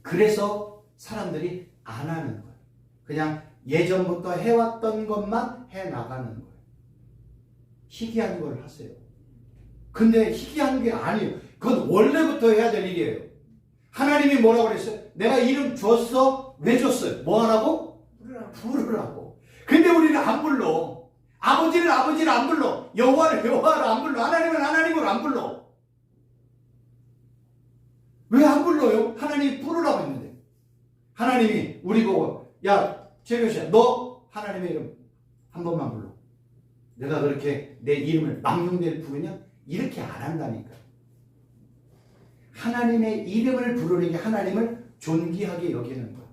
그래서 사람들이 안 하는 거예요. 그냥 예전부터 해왔던 것만 해나가는 거예요. 희귀한 걸 하세요. 근데 희귀한 게 아니에요. 그건 원래부터 해야 될 일이에요. 하나님이 뭐라고 그랬어요? 내가 이름 줬어? 왜 줬어요? 뭐 하라고? 부르라고. 근데 우리는 안 불러. 아버지를 안 불러. 여호와를 안 불러. 하나님을 하나님으로 안 불러. 왜 안 불러요? 하나님이 부르라고 했는데. 하나님이 우리 보고 야 최교시야 너 하나님의 이름 한 번만 불러. 내가 그렇게 내 이름을 망령되게 부르냐? 이렇게 안 한다니까. 하나님의 이름을 부르는 게 하나님을 존귀하게 여기는 거야.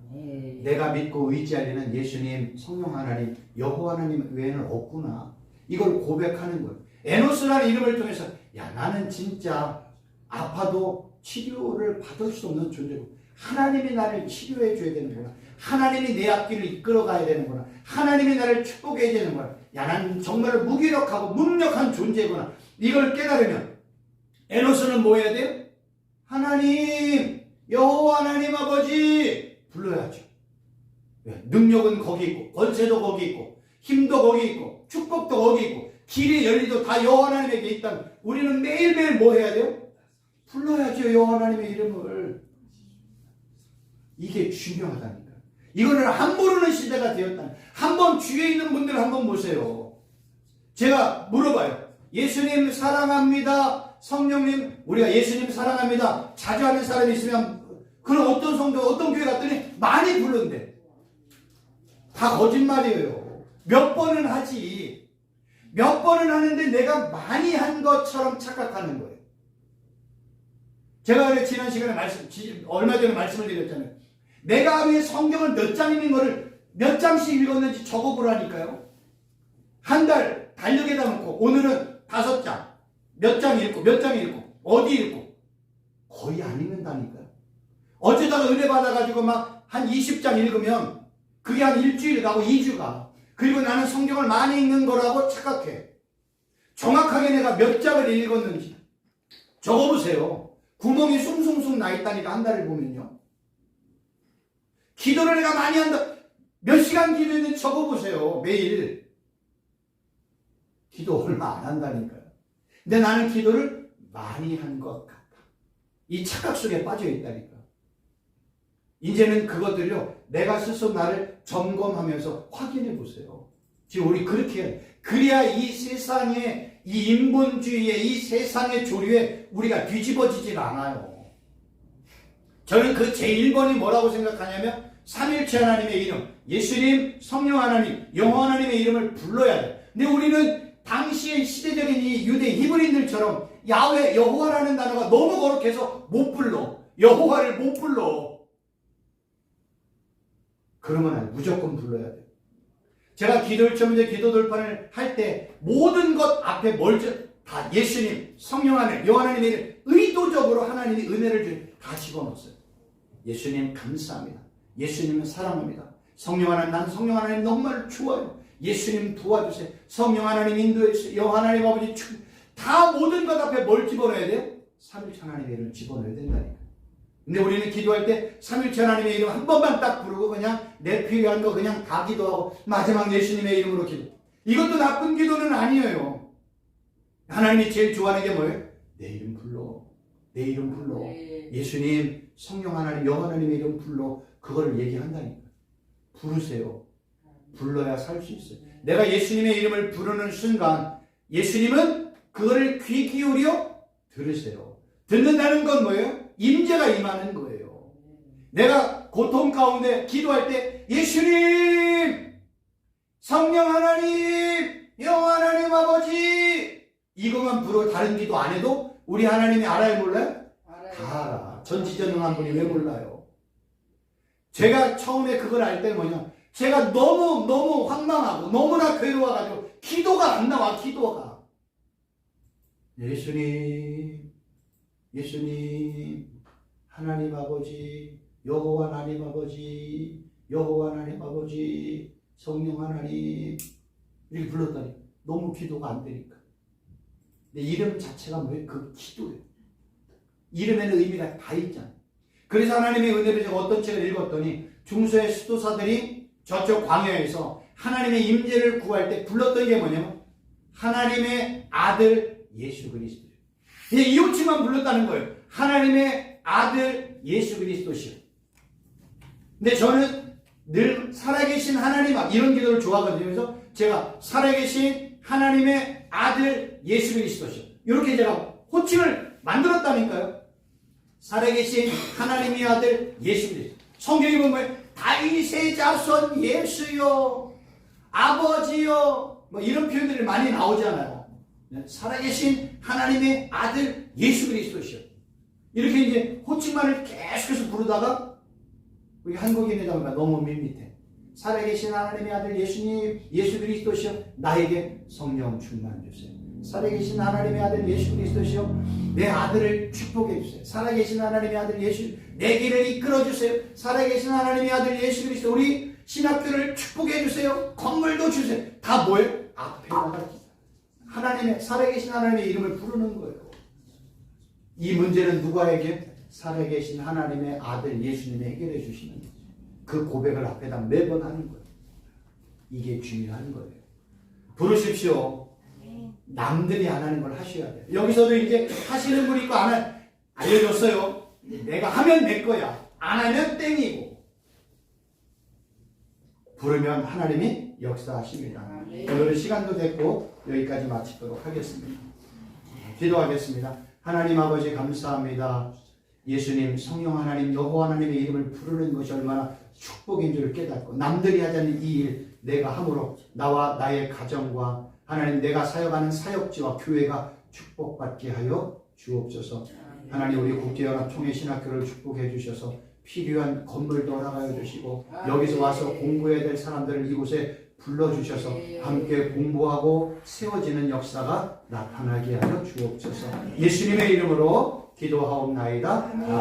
내가 믿고 의지하려는 예수님, 성령 하나님, 여호와 하나님 외에는 없구나. 이걸 고백하는 거예요. 에노스라는 이름을 통해서 야 나는 진짜 아파도 치료를 받을 수 없는 존재고 하나님이 나를 치료해 줘야 되는구나. 하나님이 내 앞길을 이끌어 가야 되는구나. 하나님이 나를 축복해야 되는구나. 야 나는 정말 무기력하고 무능력한 존재구나. 이걸 깨달으면 에노스는 뭐 해야 돼요? 하나님, 여호와 하나님 아버지 불러야죠. 능력은 거기 있고 권세도 거기 있고 힘도 거기 있고 축복도 거기 있고 길의 열리도 다 여호와 하나님에게 있다면 우리는 매일매일 뭐 해야 돼요? 불러야죠. 여호와 하나님의 이름을. 이게 중요하다니까. 이거를 안 모르는 시대가 되었다. 한번 주위에 있는 분들 한번 보세요. 제가 물어봐요. 예수님 사랑합니다. 성령님, 우리가 예수님 사랑합니다 자주 하는 사람이 있으면 그런 어떤 성도, 어떤 교회 갔더니 많이 부르는데 다 거짓말이에요. 몇 번은 하지. 몇 번은 하는데 내가 많이 한 것처럼 착각하는 거예요. 제가 지난 시간에 얼마 전에 말씀을 드렸잖아요. 내가 하루에 성경을 몇 장 읽는 거를 몇 장씩 읽었는지 적어보라니까요. 한 달 달력에다 놓고 오늘은 5장, 몇 장 읽고 몇 장 읽고 어디 읽고 거의 안 읽는다니까요. 어쩌다가 은혜 받아가지고 막 한 20장 읽으면 그게 한 일주일 가고 2주 가. 그리고 나는 성경을 많이 읽는 거라고 착각해. 정확하게 내가 몇 장을 읽었는지 적어보세요. 구멍이 숭숭숭 나 있다니까 한 달을 보면요. 기도를 내가 많이 한다. 몇 시간 기도했는지 적어보세요. 매일. 기도 얼마 안 한다니까요. 근데 나는 기도를 많이 한 것 같다. 이 착각 속에 빠져 있다니까. 이제는 그것들요, 내가 스스로 나를 점검하면서 확인해 보세요. 지금 우리 그렇게 해요. 그래야 이 세상의, 이 인본주의의 이 세상의 조류에 우리가 뒤집어지질 않아요. 저는 그 제1번이 뭐라고 생각하냐면, 삼일체 하나님의 이름, 예수님, 성령 하나님, 여호와 하나님의 이름을 불러야 돼요. 근데 우리는 당시의 시대적인 이 유대 히브리인들처럼 야훼, 여호와라는 단어가 너무 거룩해서 못 불러. 여호와를 못 불러. 그러면 무조건 불러야 돼요. 제가 기도를 처음에 기도 돌판을 할 때 모든 것 앞에 다 예수님, 성령 하나님, 여호와 하나님의 이름 의도적으로 하나님이 은혜를 다 집어넣었어요. 예수님 감사합니다. 예수님은 사랑합니다. 성령 하나님, 나는 성령 하나님 정말 좋아요. 예수님 도와주세요. 성령 하나님 인도해주세요. 여호와 하나님 아버지 다 모든 것 앞에 뭘 집어넣어야 돼요? 삼일체 하나님의 이름을 집어넣어야 된다니까. 근데 우리는 기도할 때 삼일체 하나님의 이름 한 번만 딱 부르고 그냥 내 필요한 거 그냥 다 기도하고 마지막 예수님의 이름으로 기도. 이것도 나쁜 기도는 아니에요. 하나님이 제일 좋아하는 게 뭐예요? 내 이름 불러. 내 이름 불러. 예수님, 성령 하나님, 여호와 하나님의 이름 불러. 그거를 얘기한다니까. 부르세요. 불러야 살 수 있어요. 내가 예수님의 이름을 부르는 순간 예수님은 그거를 귀 기울여 들으세요. 듣는다는 건 뭐예요? 임재가 임하는 거예요. 내가 고통 가운데 기도할 때 예수님, 성령 하나님, 여호와 하나님 아버지 이것만 부르고 다른 기도 안 해도 우리 하나님이 알아요 몰라요? 다 알아. 전지전능한 분이 왜 몰라요? 제가 처음에 그걸 알 때는 뭐냐, 제가 너무 황망하고 너무나 괴로워가지고 기도가 안 나와. 기도가 예수님, 예수님, 하나님 아버지, 여호와 하나님 아버지, 여호와 하나님 아버지, 성령 하나님 이렇게 불렀더니 너무 기도가 안 되니까. 근데 이름 자체가 뭐예요? 그 기도예요. 이름에는 의미가 다 있잖아요. 그래서 하나님의 은혜를 제가 어떤 책을 읽었더니 중세의 수도사들이 저쪽 광야에서 하나님의 임재를 구할 때 불렀던 게 뭐냐면 하나님의 아들 예수 그리스도. 이 호칭만 불렀다는 거예요. 하나님의 아들 예수 그리스도시요. 근데 저는 늘 살아계신 하나님 이런 기도를 좋아하거든요. 그래서 제가 살아계신 하나님의 아들 예수 그리스도시요. 이렇게 제가 호칭을 만들었다니까요. 살아계신 하나님의 아들 예수 그리스도. 성경에 보면 다윗의 자손 예수요, 아버지요, 뭐 이런 표현들이 많이 나오잖아요. 살아계신 하나님의 아들 예수 그리스도시요. 이렇게 이제 호칭만을 계속해서 부르다가 우리 한국인이다 보니까 너무 밋밋해. 살아계신 하나님의 아들 예수님, 예수 그리스도시요, 나에게 성령 충만 주세요. 살아계신 하나님의 아들 예수 그리스도시요, 내 아들을 축복해 주세요. 살아계신 하나님의 아들 예수, 내 길을 이끌어 주세요. 살아계신 하나님의 아들 예수 그리스도, 우리 신학교를 축복해 주세요. 건물도 주세요. 다 뭐예요? 앞에다가 하나님의, 살아계신 하나님의 이름을 부르는 거예요. 이 문제는 누구에게? 살아계신 하나님의 아들 예수님이 해결해 주시는 거예요. 그 고백을 앞에다 매번 하는 거예요. 이게 중요한 거예요. 부르십시오. 남들이 안 하는 걸 하셔야 돼요. 여기서도 이제 하시는 분이 있고 안 하는, 알려줬어요. 내가 하면 내 거야. 안 하면 땡이고. 부르면 하나님이 역사하십니다. 오늘은 시간도 됐고 여기까지 마치도록 하겠습니다. 기도하겠습니다. 하나님 아버지 감사합니다. 예수님, 성령 하나님, 여호와 하나님의 이름을 부르는 것이 얼마나 축복인 줄 깨닫고 남들이 하지 않는 이 일 내가 함으로 나와 나의 가정과 하나님 내가 사역하는 사역지와 교회가 축복받게 하여 주옵소서. 하나님 우리 국제연합 총회신학교를 축복해 주셔서 필요한 건물도 허락하여 주시고 여기서 와서 공부해야 될 사람들을 이곳에 불러주셔서 함께 공부하고 세워지는 역사가 나타나게 하여 주옵소서. 예수님의 이름으로 기도하옵나이다.